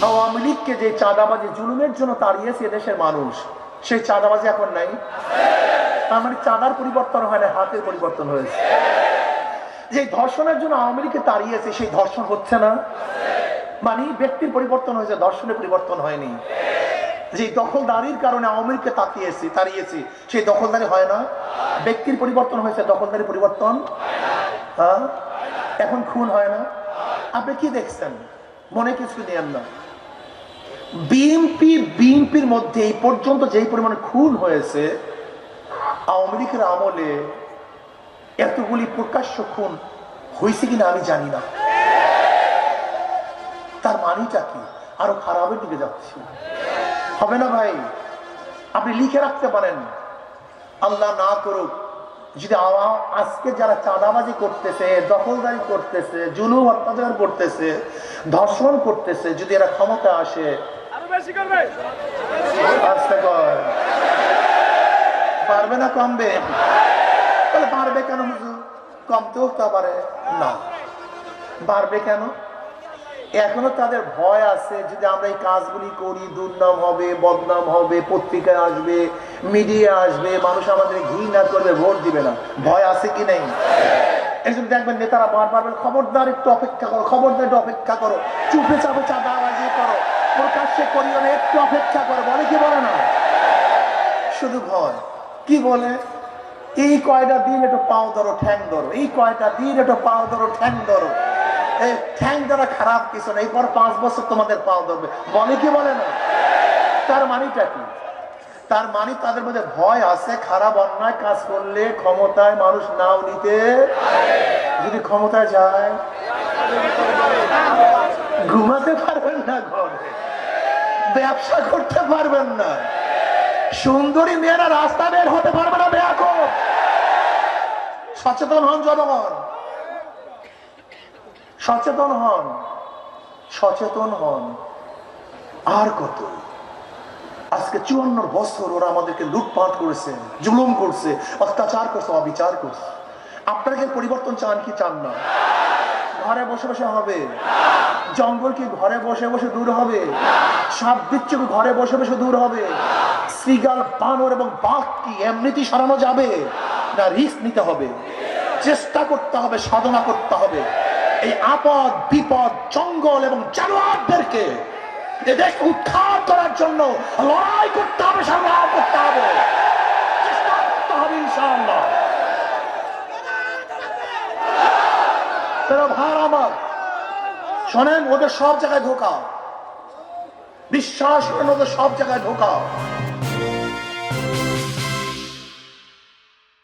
আওয়ামী লীগকে যে চাঁদাবাজি জুলুমের জন্য তাড়িয়েছে দেশের মানুষ, সেই চাঁদাবাজি এখন নাই। তার মানে চাঁদার পরিবর্তন হয় না, হাতের পরিবর্তন হয়েছে। যে ধর্ষণের জন্য আওয়ামী লীগকে তাড়িয়েছে, সেই ধর্ষণ হচ্ছে না। মানে ব্যক্তির পরিবর্তন হয়েছে, ধর্ষণের পরিবর্তন হয়নি। যে দখলদারির কারণে আওয়ামী লীগকে তাড়িয়েছি, সেই দখলদারি হয় না। ব্যক্তির পরিবর্তন হয়েছে, দখলদারি পরিবর্তন। হ্যাঁ, এখন খুন হয় না। আপনি কি দেখছেন? মনে কিছু নেন না। বিএনপির মধ্যে এই পর্যন্ত যেই পরিমাণে খুন হয়েছে, আওয়ামী লীগের আমলে এতগুলি প্রকাশ্য খুন হয়েছে কিনা আমি জানি না। তার মানিটা কি? আরো খারাপের দিকে যাচ্ছে। হবে না ভাই? আপনি লিখে রাখতে পারেন, আল্লাহ না করুক যদি আজকে যারা চাঁদাবাজি করতেছে, দখলদারি করতেছে, জুলুম অত্যাচার করতেছে, ধর্ষণ করতেছে, যদি এরা ক্ষমতা আসে, পারবে না কমবে? তাহলে পারবে কেন হুজুর? কমতেও তা পারে না। পারবে কেন? এখনো তাদের ভয় আছে, যদি আমরা এই কাজগুলি করি দুর্নাম হবে, বদনাম হবে, পত্রিকায় আসবে, মিডিয়া আসবে, মানুষ আমাদের ঘৃণা করবে, ভোট দিবে না। ভয় আছে কি নেই? এজন্য দেখবেন নেতারা বারবার খবরদার একটু অপেক্ষা করো, খবরদার একটু অপেক্ষা করো, চুপে চাপে চাঁদাবাজি করো, প্রকাশ্যে করিও না, একটু অপেক্ষা করো। বলে কি বলে না? শুধু ভয়। কি বলে? এই কয়টা দিন একটু পাও ধরো, ঠ্যাং ধরো, এই কয়টা দিন একটু পাও ধরো, ঠ্যাং ধরো। ঠ্যাং দ্বারা খারাপ কিছু না, এরপর 5 বছর তোমাদের পাও ধরবে। বলে কি বলে না? তার মানিটা কি? তার মানে তাদের মধ্যে ভয় আছে, খারাপ অন্যায় কাজ করলে ক্ষমতায় মানুষ নাও নিতে, যদি ক্ষমতায় যায় ঘুমাতে পারবেন না, ঘরে ব্যবসা করতে পারবেন না, সুন্দরী মেয়েরা রাস্তা বের হতে পারবে না। বেয়াকুব, সচেতন হন জনগণ, সচেতন হন, সচেতন হন। আর কত? আজকে 54 বছর ওরা আমাদেরকে লুটপাট করেছে, জুলুম করছে, অত্যাচার করছে, অবিচার করছে। আপনারা কি পরিবর্তন চান কি চান না? ঘরে বসে বসে হবে? জঙ্গল কি ঘরে বসে বসে দূর হবে? সাপ বিচ্ছু ঘরে বসে বসে দূর হবে? শ্রীগাল, বানর এবং বাঘ কি এমনিতেই সরানো যাবে? না, রিস্ক নিতে হবে, চেষ্টা করতে হবে, সাধনা করতে হবে। এই আপদ বিপদ, জঙ্গল এবং জানোয়ারদেরকে এদেশ উদ্ধার করার জন্য লড়াই করতে হবে, সংগ্রাম করতে হবে, চেষ্টা করতে হবে ইনশাআল্লাহ। ভাই আমার শোনেন, ওদের সব জায়গায় ধোঁকা, বিশ্বাস করেন, ওদের সব জায়গায় ধোঁকা।